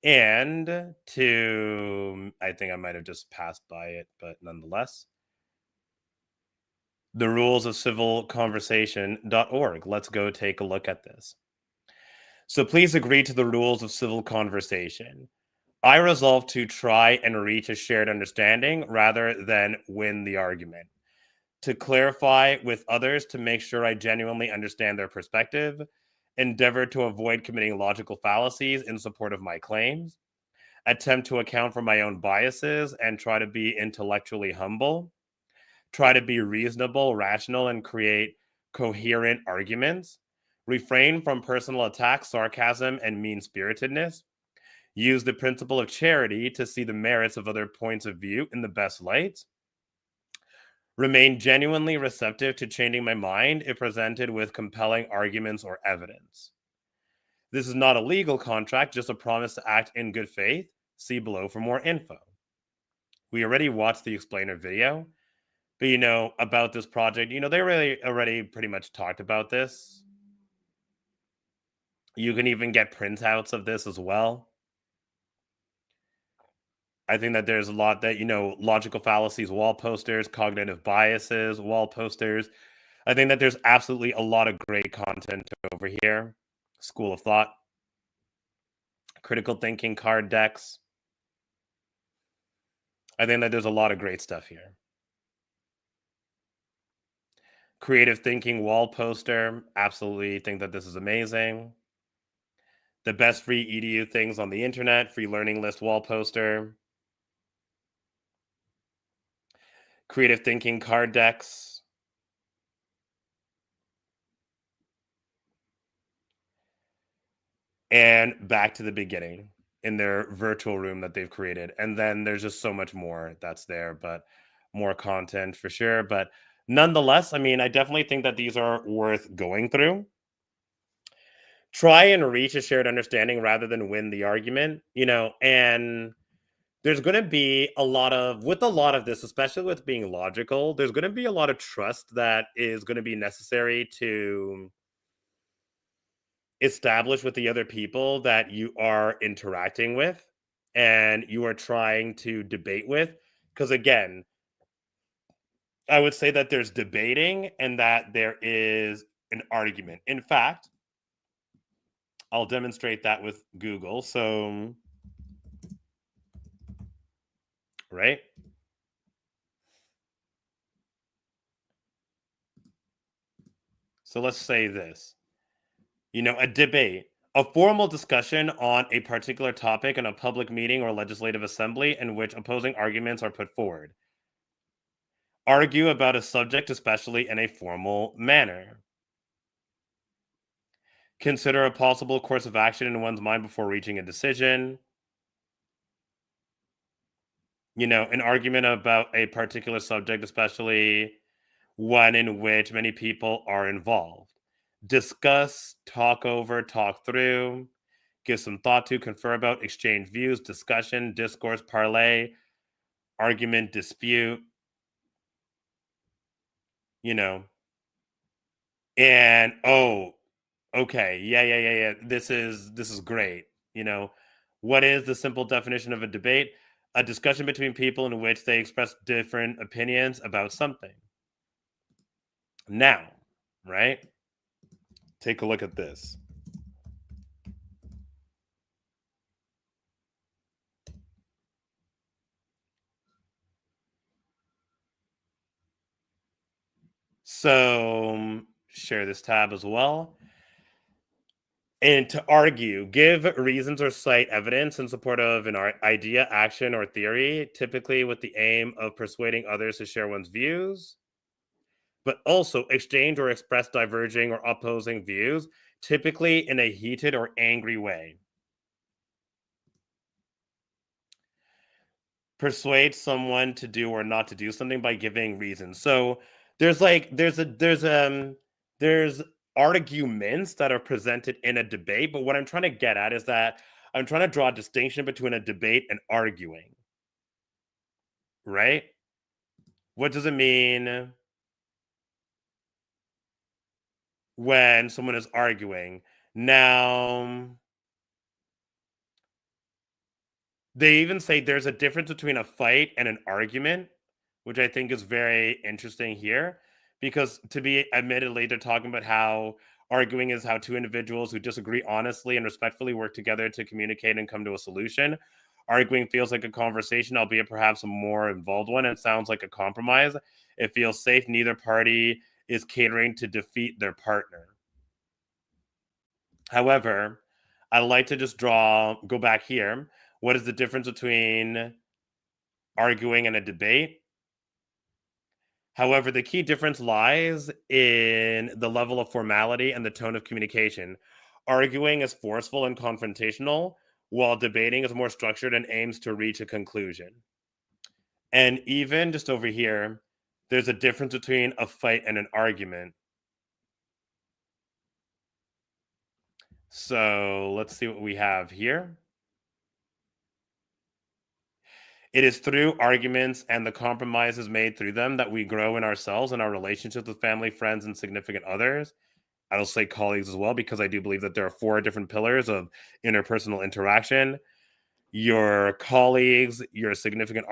and I think I might have just passed by it, but nonetheless, the rules of civilconversation.org. Let's go take a look at this. So please agree to the rules of civil conversation. I resolve to try and reach a shared understanding rather than win the argument. To clarify with others to make sure I genuinely understand their perspective. Endeavor to avoid committing logical fallacies in support of my claims. Attempt to account for my own biases and try to be intellectually humble. Try to be reasonable, rational, and create coherent arguments. Refrain from personal attacks, sarcasm, and mean-spiritedness. Use the principle of charity to see the merits of other points of view in the best light. Remain genuinely receptive to changing my mind if presented with compelling arguments or evidence. This is not a legal contract, just a promise to act in good faith. See below for more info. We already watched the explainer video, but about this project, they really already pretty much talked about this. You can even get printouts of this as well. I think that there's a lot that, logical fallacies, wall posters, cognitive biases, wall posters. I think that there's absolutely a lot of great content over here. School of thought, critical thinking, card decks. I think that there's a lot of great stuff here. Creative thinking wall poster. Absolutely think that this is amazing. The best free EDU things on the internet, free learning list wall poster. Creative thinking card decks. And back to the beginning in their virtual room that they've created. And then there's just so much more that's there, but more content for sure. But nonetheless, I mean, I definitely think that these are worth going through. Try and reach a shared understanding rather than win the argument, and there's going to be with a lot of this, especially with being logical, there's going to be a lot of trust that is going to be necessary to establish with the other people that you are interacting with and you are trying to debate with. Because again, I would say that there's debating and that there is an argument. In fact, I'll demonstrate that with Google. So, right? So let's say this, a debate, a formal discussion on a particular topic in a public meeting or legislative assembly in which opposing arguments are put forward. Argue about a subject, especially in a formal manner. Consider a possible course of action in one's mind before reaching a decision. An argument about a particular subject, especially one in which many people are involved. Discuss, talk over, talk through, give some thought to, confer about, exchange views, discussion, discourse, parlay, argument, dispute, and okay, yeah. This is great. What is the simple definition of a debate? A discussion between people in which they express different opinions about something. Now, right? Take a look at this. So, share this tab as well. And to argue, give reasons or cite evidence in support of an idea, action, or theory, typically with the aim of persuading others to share one's views, but also exchange or express diverging or opposing views, typically in a heated or angry way. Persuade someone to do or not to do something by giving reasons. So there's arguments that are presented in a debate, but what I'm trying to get at is that I'm trying to draw a distinction between a debate and arguing. Right? What does it mean when someone is arguing? Now, they even say there's a difference between a fight and an argument, which I think is very interesting here, because to be admittedly, they're talking about how arguing is how two individuals who disagree honestly and respectfully work together to communicate and come to a solution. Arguing feels like a conversation, albeit perhaps a more involved one. It sounds like a compromise. It feels safe. Neither party is catering to defeat their partner. However, I like to just go back here. What is the difference between arguing and a debate? However, the key difference lies in the level of formality and the tone of communication. Arguing is forceful and confrontational, while debating is more structured and aims to reach a conclusion. And even just over here, there's a difference between a fight and an argument. So let's see what we have here. It is through arguments and the compromises made through them that we grow in ourselves and our relationships with family, friends, and significant others. I'll say colleagues as well, because I do believe that there are 4 different pillars of interpersonal interaction. your colleagues, your significant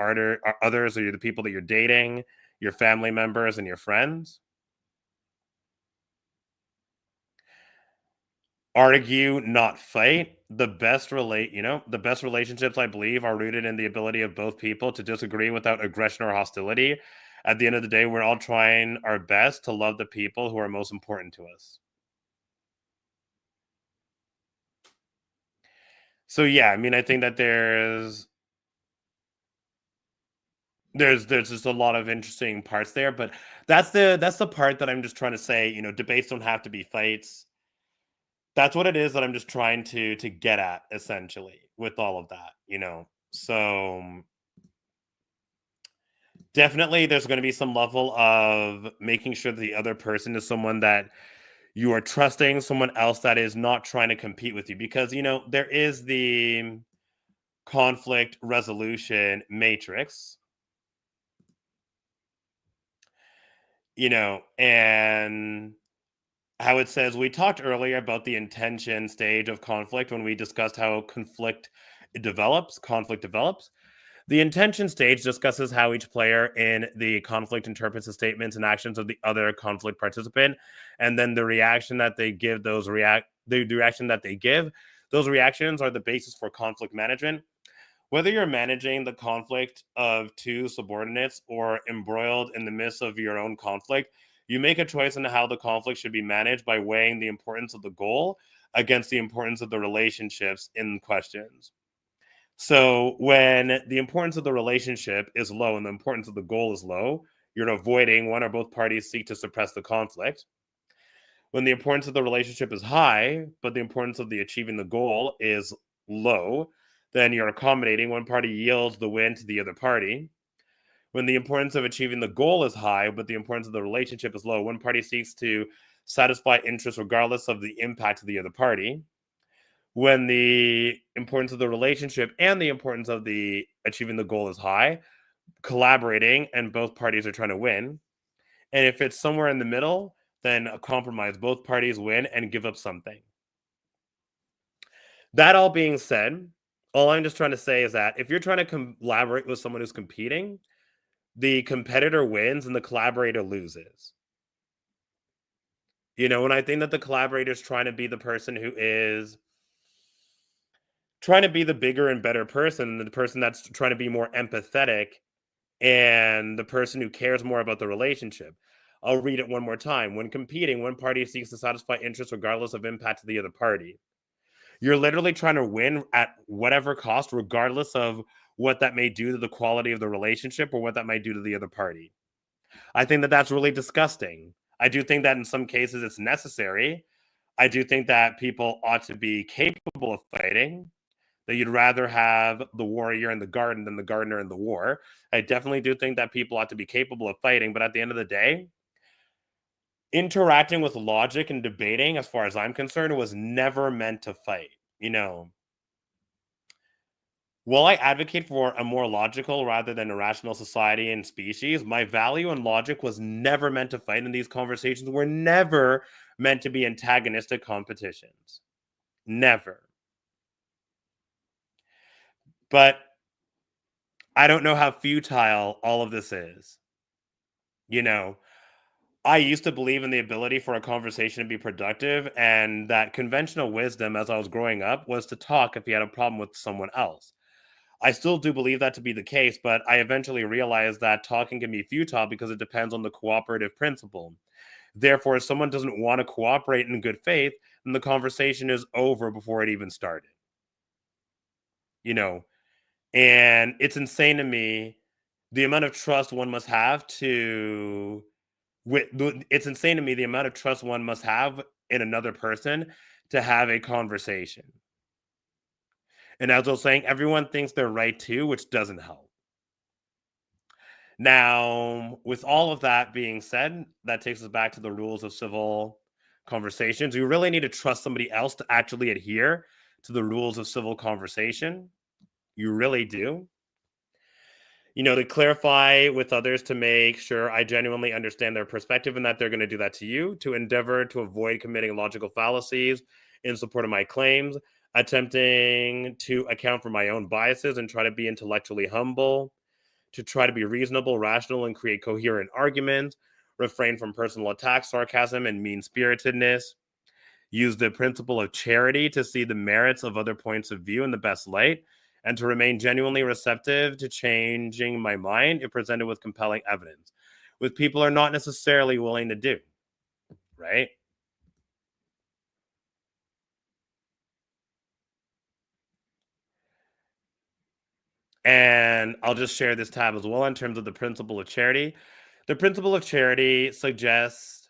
others, or the people that you're dating, your family members, and your friends. Argue, not fight. The best relationships, I believe, are rooted in the ability of both people to disagree without aggression or hostility. At the end of the day, we're all trying our best to love the people who are most important to us. So yeah, I mean, I think that there's just a lot of interesting parts there, but that's the part that I'm just trying to say, debates don't have to be fights. That's what it is that I'm just trying to get at, essentially, with all of that. So definitely there's going to be some level of making sure that the other person is someone that you are trusting, someone else that is not trying to compete with you, because there is the conflict resolution matrix, and how it says, we talked earlier about the intention stage of conflict when we discussed how conflict develops. The intention stage discusses how each player in the conflict interprets the statements and actions of the other conflict participant, and then the reaction that they give. The reaction that they give. Those reactions are the basis for conflict management. Whether you're managing the conflict of two subordinates or embroiled in the midst of your own conflict, you make a choice on how the conflict should be managed by weighing the importance of the goal against the importance of the relationships in questions. So when the importance of the relationship is low and the importance of the goal is low, you're avoiding one or both parties seek to suppress the conflict. When the importance of the relationship is high, but the importance of the achieving the goal is low, then you're accommodating. One party yields the win to the other party. When the importance of achieving the goal is high, but the importance of the relationship is low, one party seeks to satisfy interests regardless of the impact of the other party. When the importance of the relationship and the importance of the achieving the goal is high, collaborating, and both parties are trying to win. And if it's somewhere in the middle, then a compromise. Both parties win and give up something. That all being said, all I'm just trying to say is that if you're trying to collaborate with someone who's competing, the competitor wins and the collaborator loses. And I think that the collaborator is trying to be the person who is trying to be the bigger and better person, the person that's trying to be more empathetic, and the person who cares more about the relationship. I'll read it one more time. When competing, one party seeks to satisfy interests regardless of impact to the other party. You're literally trying to win at whatever cost, regardless of what that may do to the quality of the relationship or what that might do to the other party. I think that that's really disgusting. I do think that in some cases it's necessary. I do think that people ought to be capable of fighting, that you'd rather have the warrior in the garden than the gardener in the war. I definitely do think that people ought to be capable of fighting, but at the end of the day, interacting with logic and debating, as far as I'm concerned, was never meant to fight. While I advocate for a more logical rather than irrational society and species, my value in logic was never meant to fight, and these conversations were never meant to be antagonistic competitions. Never. But I don't know how futile all of this is. I used to believe in the ability for a conversation to be productive, and that conventional wisdom as I was growing up was to talk if you had a problem with someone else. I still do believe that to be the case, but I eventually realized that talking can be futile because it depends on the cooperative principle. Therefore, if someone doesn't want to cooperate in good faith, then the conversation is over before it even started. You know, and it's insane to me the amount of trust one must have it's insane to me the amount of trust one must have in another person to have a conversation. And as I was saying, everyone thinks they're right too, which doesn't help. Now, with all of that being said, that takes us back to the rules of civil conversations. You really need to trust somebody else to actually adhere to the rules of civil conversation. You really do. To clarify with others to make sure I genuinely understand their perspective and that they're going to do that to you, to endeavor to avoid committing logical fallacies in support of my claims, attempting to account for my own biases and try to be intellectually humble, to try to be reasonable, rational, and create coherent arguments, refrain from personal attacks, sarcasm, and mean-spiritedness, use the principle of charity to see the merits of other points of view in the best light, and to remain genuinely receptive to changing my mind if presented with compelling evidence, which people are not necessarily willing to do, right? And I'll just share this tab as well in terms of the principle of charity. The principle of charity suggests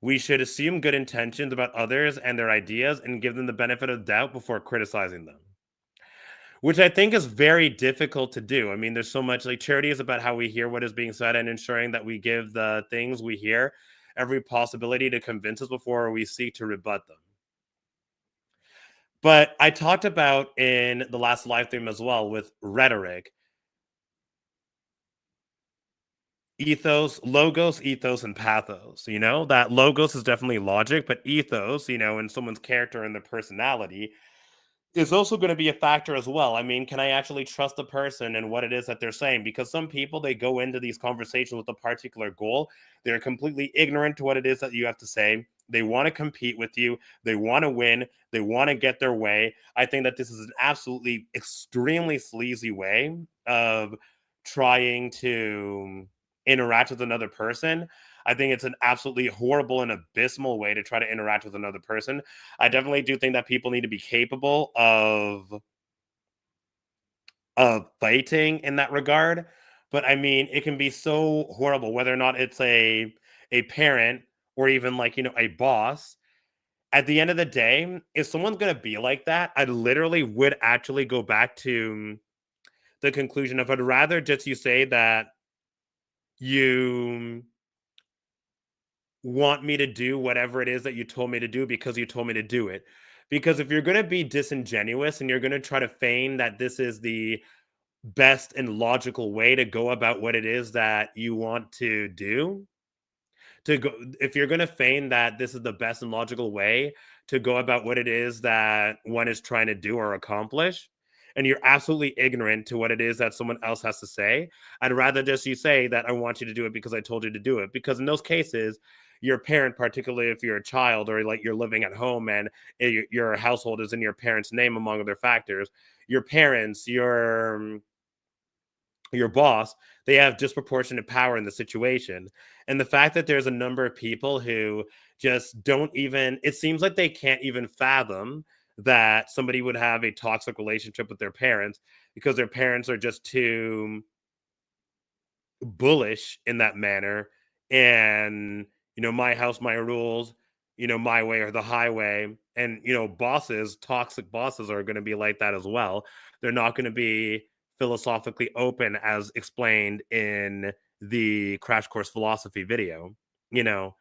we should assume good intentions about others and their ideas and give them the benefit of doubt before criticizing them, which I think is very difficult to do. I mean, there's so much like charity is about how we hear what is being said and ensuring that we give the things we hear every possibility to convince us before we seek to rebut them. But I talked about in the last live stream as well with rhetoric, logos, ethos, and pathos. That logos is definitely logic, but ethos, in someone's character and their personality, is also going to be a factor as well. I mean, can I actually trust the person and what it is that they're saying? Because some people, they go into these conversations with a particular goal. They're completely ignorant to what it is that you have to say. They want to compete with you. They want to win. They want to get their way. I think that this is an absolutely extremely sleazy way of trying to interact with another person. I think it's an absolutely horrible and abysmal way to try to interact with another person. I definitely do think that people need to be capable of fighting in that regard. But I mean, it can be so horrible, whether or not it's a parent or even like, a boss. At the end of the day, if someone's gonna be like that, I literally would actually go back to the conclusion of I'd rather just you say that you want me to do whatever it is that you told me to do because you told me to do it. Because if you're going to be disingenuous and you're going to try to feign that this is the best and logical way to go about what it is that you want to do, if you're going to feign that this is the best and logical way to go about what it is that one is trying to do or accomplish, and you're absolutely ignorant to what it is that someone else has to say, I'd rather just you say that I want you to do it because I told you to do it. Because in those cases, your parent, particularly if you're a child or like you're living at home and your household is in your parents' name, among other factors, your parents, your boss, they have disproportionate power in the situation. And the fact that there's a number of people who just don't even, it seems like they can't even fathom that somebody would have a toxic relationship with their parents because their parents are just too bullish in that manner. And my house, my rules, my way or the highway. And toxic bosses are going to be like that as well. They're not going to be philosophically open as explained in the Crash Course Philosophy video. you know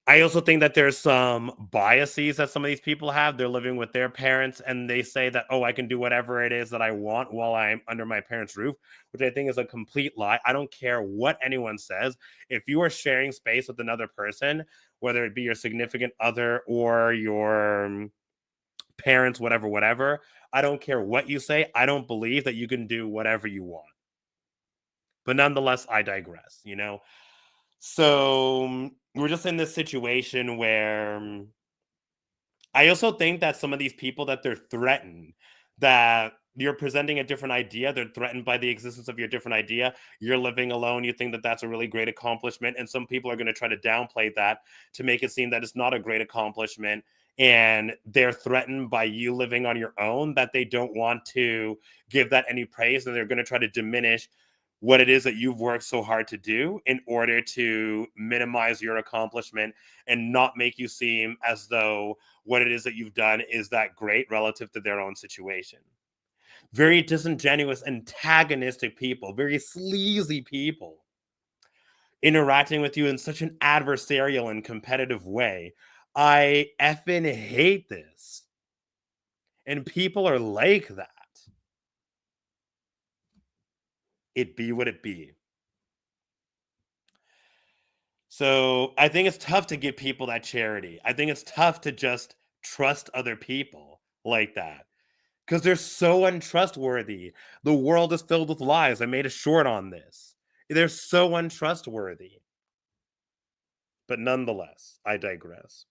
I also think that there's some biases that some of these people have. They're living with their parents and they say that, oh, I can do whatever it is that I want while I'm under my parents' roof, which I think is a complete lie. I don't care what anyone says. If you are sharing space with another person, whether it be your significant other or your parents, whatever, I don't care what you say. I don't believe that you can do whatever you want. But nonetheless, I digress. So we're just in this situation where I also think that some of these people that they're threatened, that you're presenting a different idea, they're threatened by the existence of your different idea. You're living alone. You think that that's a really great accomplishment. And some people are going to try to downplay that to make it seem that it's not a great accomplishment. And they're threatened by you living on your own, that they don't want to give that any praise. And they're going to try to diminish what it is that you've worked so hard to do in order to minimize your accomplishment and not make you seem as though what it is that you've done is that great relative to their own situation. Very disingenuous, antagonistic people, very sleazy people interacting with you in such an adversarial and competitive way. I effing hate this. And people are like that. It be what it be. So I think it's tough to give people that charity. I think it's tough to just trust other people like that because they're so untrustworthy. The world is filled with lies. I made a short on this. They're so untrustworthy. But nonetheless, I digress.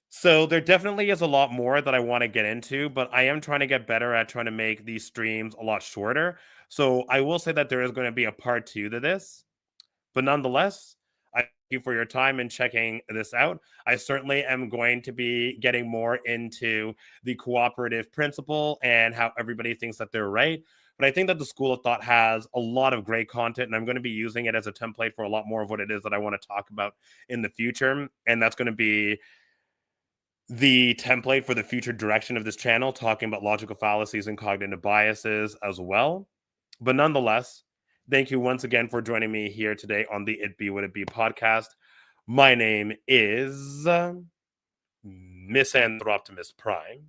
So there definitely is a lot more that I want to get into, but I am trying to get better at trying to make these streams a lot shorter. So I will say that there is going to be a part 2 to this. But nonetheless, I thank you for your time and checking this out. I certainly am going to be getting more into the cooperative principle and how everybody thinks that they're right. But I think that the School of Thought has a lot of great content, and I'm going to be using it as a template for a lot more of what it is that I want to talk about in the future. And that's going to be the template for the future direction of this channel, talking about logical fallacies and cognitive biases as well. But nonetheless, thank you once again for joining me here today on the It Be What It Be podcast. My name is Misanthroptimus Prime.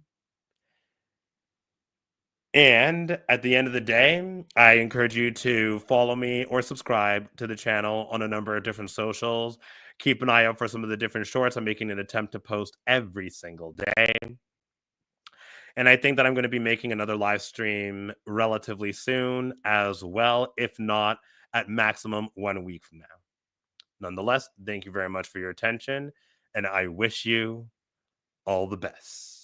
And at the end of the day, I encourage you to follow me or subscribe to the channel on a number of different socials. Keep an eye out for some of the different shorts. I'm making an attempt to post every single day. And I think that I'm going to be making another live stream relatively soon as well, if not at maximum 1 week from now. Nonetheless, thank you very much for your attention, and I wish you all the best.